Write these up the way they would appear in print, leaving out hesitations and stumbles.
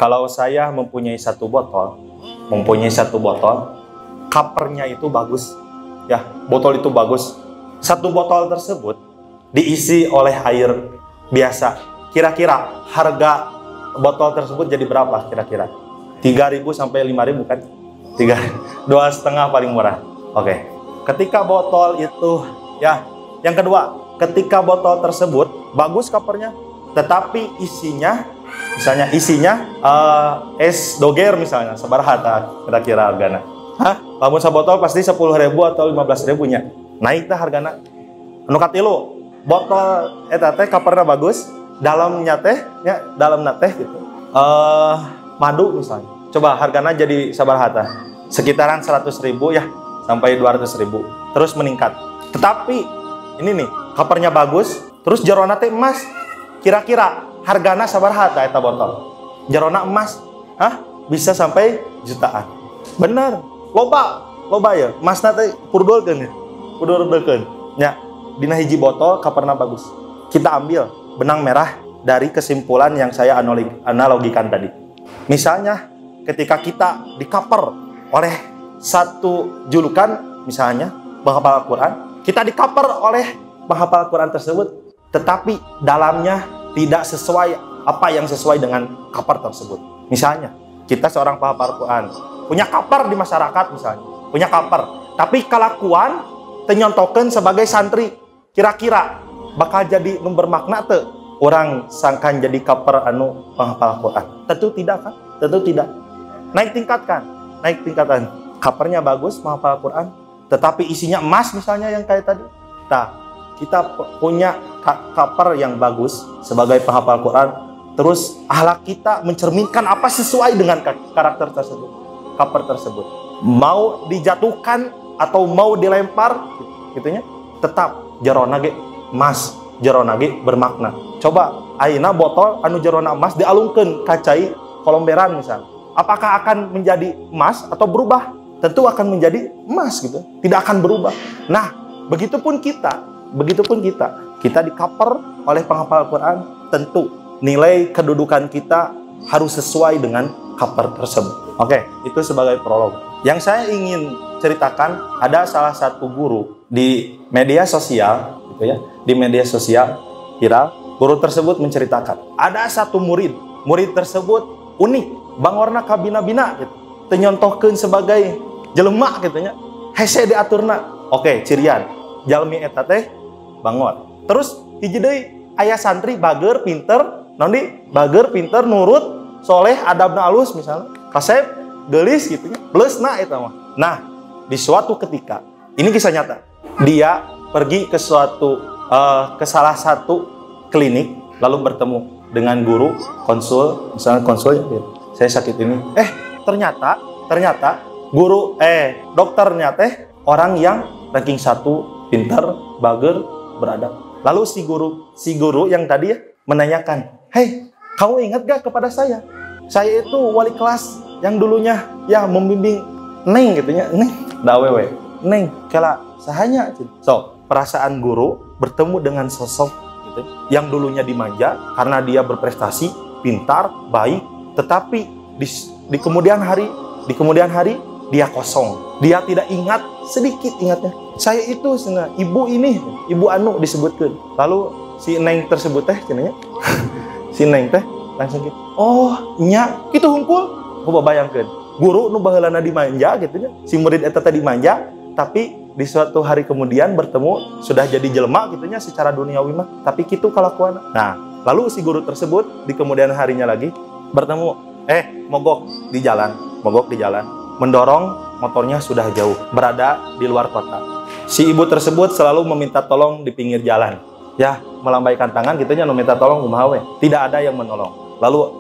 Kalau saya mempunyai satu botol, covernya itu bagus, ya, botol itu bagus. Satu botol tersebut diisi oleh air biasa. Kira-kira harga botol tersebut jadi berapa? Kira-kira 3.000 sampai 5.000 kan? 2,5 paling murah. Oke. Ketika botol itu, ya, yang kedua, ketika botol tersebut bagus covernya, tetapi isinya, misalnya es doger misalnya, sabaraha kira-kira hargana. Hah? Lamun sabotol pasti 10.000 atau 15.000 nya. Naik tah hargana. Anu katilu, botol eta teh coverna bagus, dalamnya teh, ya, dalamna teh gitu. Madu misalnya. Coba hargana jadi sabaraha tah? Sekitaran 100.000 ya, sampai 200.000. Terus meningkat. Tetapi ini nih, covernya bagus, terus jerona teh emas. Kira-kira hargana sabaraha tah eta botol? Jerona emas. Hah? Bisa sampai jutaan. Bener. Loba ya. Emasna teh purdulkeun ya. Purdulkeun. Ya, dina hiji botol coverna bagus. Kita ambil benang merah dari kesimpulan yang saya analogikan tadi. Misalnya ketika kita di-cover oleh satu julukan, misalnya penghafal Al-Quran, kita di-cover oleh penghafal Al-Quran tersebut, tetapi dalamnya tidak sesuai apa yang sesuai dengan cover tersebut. Misalnya kita seorang penghafal Al-Quran, punya cover di masyarakat misalnya, punya cover, tapi kelakuan tenyontokeun sebagai santri, kira-kira bakal jadi bermakna teu orang sangkan jadi cover anu penghafal Al-Quran? Tentu tidak kan? Tentu tidak. Naik tingkatan. Covernya bagus penghafal Al-Quran, tetapi isinya emas misalnya yang kayak tadi. Nah, kita punya cover yang bagus sebagai penghafal Al-Quran, terus akhlak kita mencerminkan apa sesuai dengan karakter tersebut, cover tersebut. Mau dijatuhkan atau mau dilempar, gitunya, tetap jerona ge emas, jerona ge bermakna. Coba ayeuna botol anu jerona emas dialungkeun ka cai kolomberan misalnya, apakah akan menjadi emas atau berubah? Tentu akan menjadi emas gitu, tidak akan berubah. Nah, begitupun kita di-cover oleh penghafal Al-Quran, tentu nilai kedudukan kita harus sesuai dengan cover tersebut. Oke, itu sebagai prolog. Yang saya ingin ceritakan, ada salah satu guru di media sosial, gitu ya, di media sosial viral. Guru tersebut menceritakan, ada satu murid tersebut unik, bangorna kabina-bina, gitu, tenyontohkeun sebagai jelema, gitunya, hese diaturna. Oke, cirian jalmi eta teh bangor. Terus hiji deui aya santri bager pinter, bager pinter, nurut, soleh, adabna alus misalnya, kasep, gelis gitu ya, plusna eta mah. Nah, di suatu ketika, ini kisah nyata, dia pergi ke salah satu klinik, lalu bertemu dengan guru, konsul, misalnya konsul, saya sakit ini. Ternyata guru, dokternya teh orang yang ranking 1, pintar, bager, beradab. Lalu si guru yang tadi ya menanyakan, "Hei, kamu ingat gak kepada saya? Saya itu wali kelas yang dulunya ya membimbing Neng," gitunya, "Neng, dawewe, Neng, kela sahanya." So, perasaan guru bertemu dengan sosok gitu, yang dulunya dimanja karena dia berprestasi, pintar, baik, tetapi di kemudian hari dia kosong. Dia tidak ingat, sedikit ingatnya. Saya itu ibu ini, ibu anu disebutkan. Lalu si Neng tersebut teh cenanya si Neng teh langsung gitu, "Oh, nya itu hungkul." Coba bayangkeun, guru nu baheulana dimanja gitu nya, si murid eta teh dimanja, tapi di suatu hari kemudian bertemu sudah jadi jelema gitu nya secara duniawi mah, tapi kitu kalakuan. Nah, lalu si guru tersebut di kemudian harinya lagi bertemu, mogok di jalan, mendorong motornya sudah jauh, berada di luar kota. Si ibu tersebut selalu meminta tolong di pinggir jalan. Ya, melambaikan tangan gitunya meminta tolong kumaha we. Tidak ada yang menolong. Lalu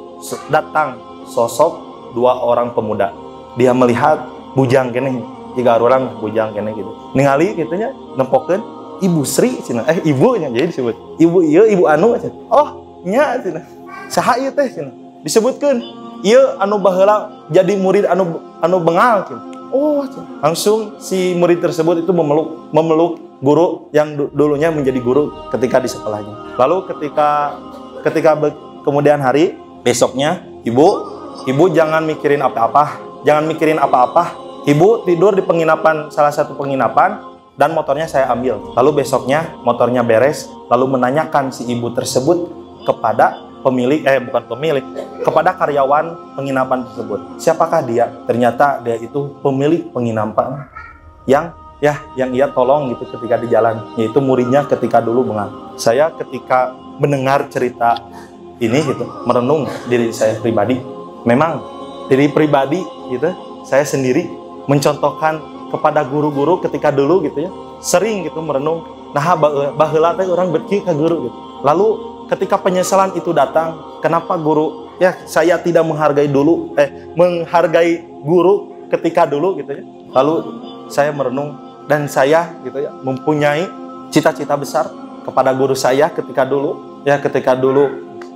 datang sosok 2 orang pemuda. Dia melihat bujang keneh, jika orang bujang keneh gitu. Ningali gitunya nempokeun Ibu Sri cenah. Ibunya jadi disebut. Ibu ieu, ibu anu cenah. Oh, nya cenah. Saha ieu teh cenah. Disebutkeun ieu anu baheula jadi murid anu bengal cenah. Oh, langsung si murid tersebut itu memeluk guru yang dulunya menjadi guru ketika di sekolahnya. Lalu ketika kemudian hari besoknya ibu ibu jangan mikirin apa-apa, jangan mikirin apa-apa. Ibu tidur di penginapan, salah satu penginapan, dan motornya saya ambil. Lalu besoknya motornya beres, lalu menanyakan si ibu tersebut kepada pemilik, kepada karyawan penginapan tersebut. Siapakah dia? Ternyata dia itu pemilik penginapan yang ia tolong gitu ketika di jalan, yaitu muridnya ketika dulu mengang. Saya ketika mendengar cerita ini gitu, merenung diri saya pribadi. Memang diri pribadi gitu, saya sendiri mencontohkan kepada guru-guru ketika dulu gitu ya, sering gitu merenung, nah baheula teh urang beki ka guru gitu. Lalu ketika penyesalan itu datang, kenapa guru saya tidak menghargai guru ketika dulu gitu ya. Lalu saya merenung dan saya gitu ya mempunyai cita-cita besar kepada guru saya ketika dulu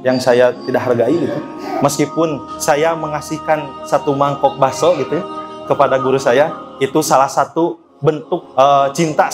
yang saya tidak hargai gitu. Meskipun saya mengasihkan satu mangkok bakso gitu ya kepada guru saya, itu salah satu bentuk cinta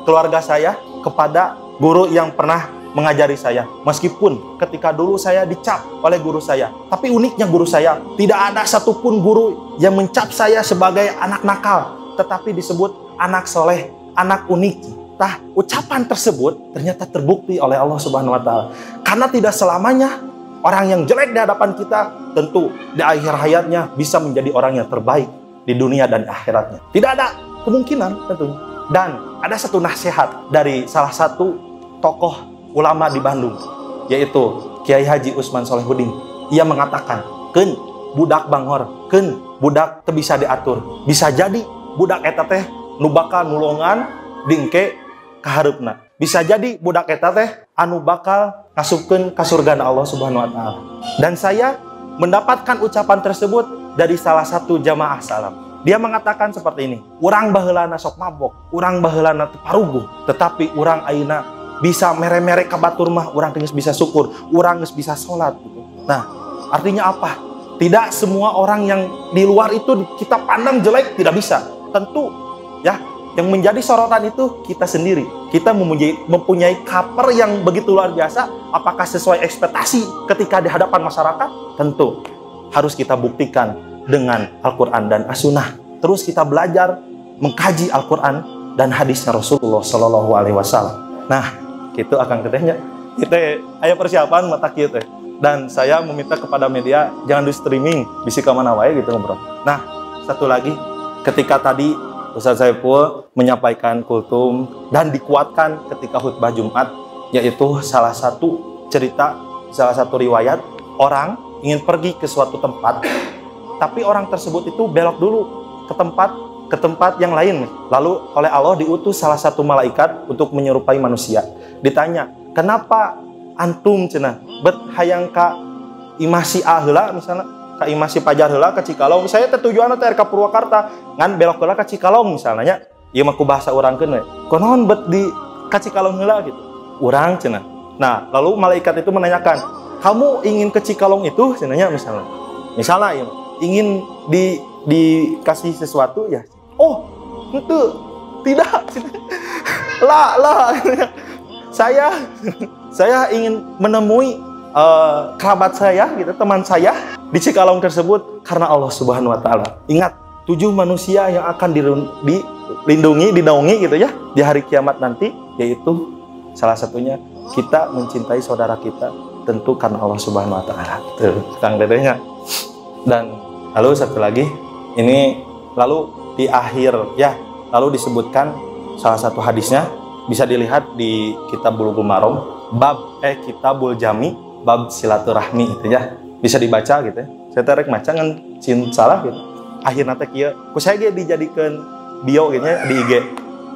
keluarga saya kepada guru yang pernah mengajari saya. Meskipun ketika dulu saya dicap oleh guru saya, tapi uniknya guru saya tidak ada satupun guru yang mencap saya sebagai anak nakal, tetapi disebut anak soleh, anak unik. Nah, ucapan tersebut ternyata terbukti oleh Allah Subhanahu wa Ta'ala. Karena tidak selamanya orang yang jelek di hadapan kita tentu di akhir hayatnya bisa menjadi orang yang terbaik di dunia dan akhiratnya. Tidak ada kemungkinan tentunya. Dan ada satu nasihat dari salah satu tokoh ulama di Bandung, yaitu Kiai Haji Usman Solehudin. Ia mengatakan, "Keun budak banghor, keun budak teu bisa diatur. Bisa jadi budak eta teh nu bakal nulungan dingke kaharupna. Bisa jadi budak eta teh anu bakal ngasupkeun ka surga Allah Subhanahu wa Ta'ala." Dan saya mendapatkan ucapan tersebut dari salah satu jamaah salam. Dia mengatakan seperti ini, "Urang baheulana sok mabok, urang baheulana teu paruguh, tetapi urang ayeuna bisa mere-mere ka batur mah urang geus bisa syukur, urang geus bisa salat." Gitu. Nah, artinya apa? Tidak semua orang yang di luar itu kita pandang jelek, tidak bisa. Tentu ya, yang menjadi sorotan itu kita sendiri. Kita mempunyai kaper yang begitu luar biasa. Apakah sesuai ekspektasi ketika di hadapan masyarakat? Tentu harus kita buktikan dengan Al-Quran dan As-Sunnah. Terus kita belajar mengkaji Al-Quran dan hadisnya Rasulullah Shallallahu Alaihi Wasallam. Nah, itu akan ketehnya. Kita aya persiapan mata kita. Dan saya meminta kepada media jangan di streaming, bisi ke mana wae gitu ngobrol. Nah, satu lagi, ketika tadi Ustaz Saiful menyampaikan kultum dan dikuatkan ketika khutbah Jumat, yaitu salah satu cerita, salah satu riwayat orang ingin pergi ke suatu tempat, tapi orang tersebut itu belok dulu ke tempat yang lain. Lalu oleh Allah diutus salah satu malaikat untuk menyerupai manusia. Ditanya, "Kenapa antum cenah bet hayang ka imasi heula misalnya, ka imasi Pajar heula ka Cikalong, saya teh tujuanna teh ka Purwakarta, ngan belok heula ka Cikalong misalnya, ieu mah ku bahasa urangkeun we. Konon bet di ka Cikalong heula gitu." Urang cenah. Nah, lalu malaikat itu menanyakan, "Kamu ingin ke Cikalong itu?" cenanya misalnya. Misalnya ya, ingin dikasih sesuatu ya. "Oh, itu tidak." lah. Saya ingin menemui kerabat saya gitu, teman saya di Cikalong tersebut karena Allah Subhanahu wa Ta'ala. Ingat, 7 manusia yang akan dilindungi, dinaungi gitu ya di hari kiamat nanti, yaitu salah satunya kita mencintai saudara kita tentu karena Allah Subhanahu wa Ta'ala. Tuh, Kang Dedenya. Dan lalu satu lagi, ini lalu di akhir ya, lalu disebutkan salah satu hadisnya, bisa dilihat di Kitab Bulughul Maram, Kitabul Jami, bab silaturahmi itu ya. Bisa dibaca gitu ya. Saya terek maca ngan cin salah gitu. Akhirna teh kieu, ku saya ge dijadikeun bio gitu ya di IG.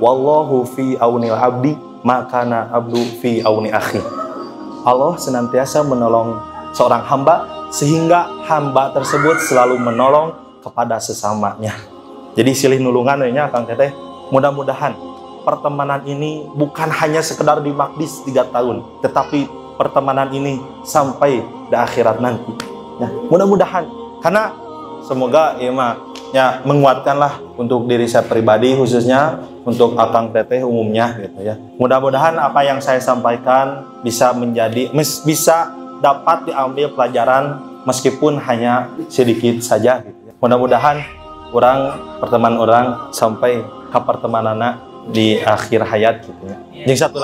Wallahu fi aunil abdi, makana abdu fi auni akhi. Allah senantiasa menolong seorang hamba sehingga hamba tersebut selalu menolong kepada sesamanya. Jadi silih nulungan nya Kang Teteh. Mudah-mudahan pertemanan ini bukan hanya sekedar di Magdis 3 tahun, tetapi pertemanan ini sampai di akhirat nanti. Ya, mudah-mudahan, karena semoga ya menguatkanlah untuk diri saya pribadi, khususnya untuk Akang Teteh umumnya gitu ya. Mudah-mudahan apa yang saya sampaikan bisa dapat diambil pelajaran meskipun hanya sedikit saja gitu. Mudah-mudahan pertemanan orang sampai ke pertemananna di akhir hayat gitu ya. Yang satu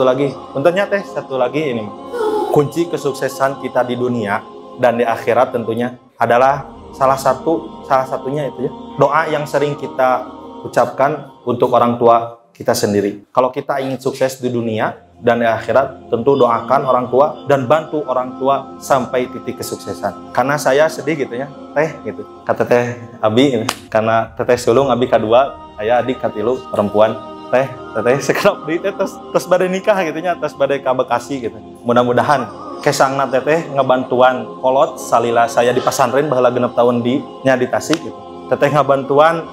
lagi, untungnya satu lagi ini kunci kesuksesan kita di dunia dan di akhirat tentunya adalah salah satunya itu ya, doa yang sering kita ucapkan untuk orang tua kita sendiri. Kalau kita ingin sukses di dunia dan di akhirat, tentu doakan orang tua dan bantu orang tua sampai titik kesuksesan. Karena saya sedih gitu ya, gitu. Kata teh Abi, karena teteh sulung Abi kedua, saya adik katilu perempuan. Teteh sekarang di terus badai nikah gitu ya, terus badai ka Bekasi gitu. Mudah-mudahan kesangna teteh ngebantuan kolot salila saya di pesantren baheula 6 tahun di Tasik gitu. Teteh ngebantuan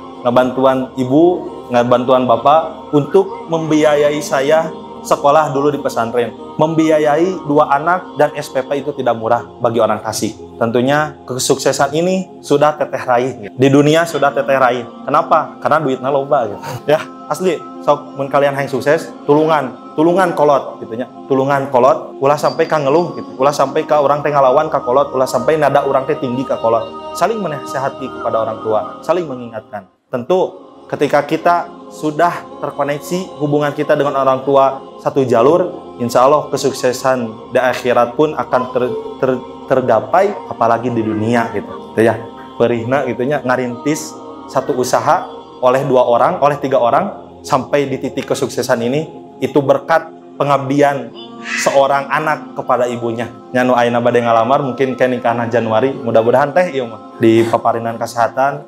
ibu, ngebantuan bapak untuk membiayai saya sekolah dulu di pesantren, membiayai 2 anak, dan SPP itu tidak murah bagi orang Tasik. Tentunya kesuksesan ini sudah teteh raih gitu. Di dunia sudah teteh raih. Kenapa? Karena duitnya loba gitu. Ya, asli. Sok mun kalian yang sukses, tulungan kolot gitu nya. Tulungan kolot, ulah sampai ka ngeluh gitu. Ulah sampai ka orang teh ngalawan ka kolot, ulah sampai nada orang teh tinggi ka kolot. Saling menasehati kepada orang tua, saling mengingatkan. Tentu ketika kita sudah terkoneksi hubungan kita dengan orang tua satu jalur, insya Allah kesuksesan di akhirat pun akan tergapai, apalagi di dunia gitu ya. Perihna gitu nya, ngarintis satu usaha oleh 2 orang, oleh 3 orang sampai di titik kesuksesan ini, itu berkat pengabdian seorang anak kepada ibunya. Nyanu ayeuna bade ngalamar mungkin ke nikahna Januari, mudah-mudahan teh ieu mah di paparinan kesehatan,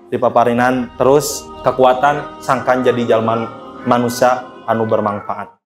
di paparinan terus kekuatan sangkan jadi jalman manusia anu bermanfaat.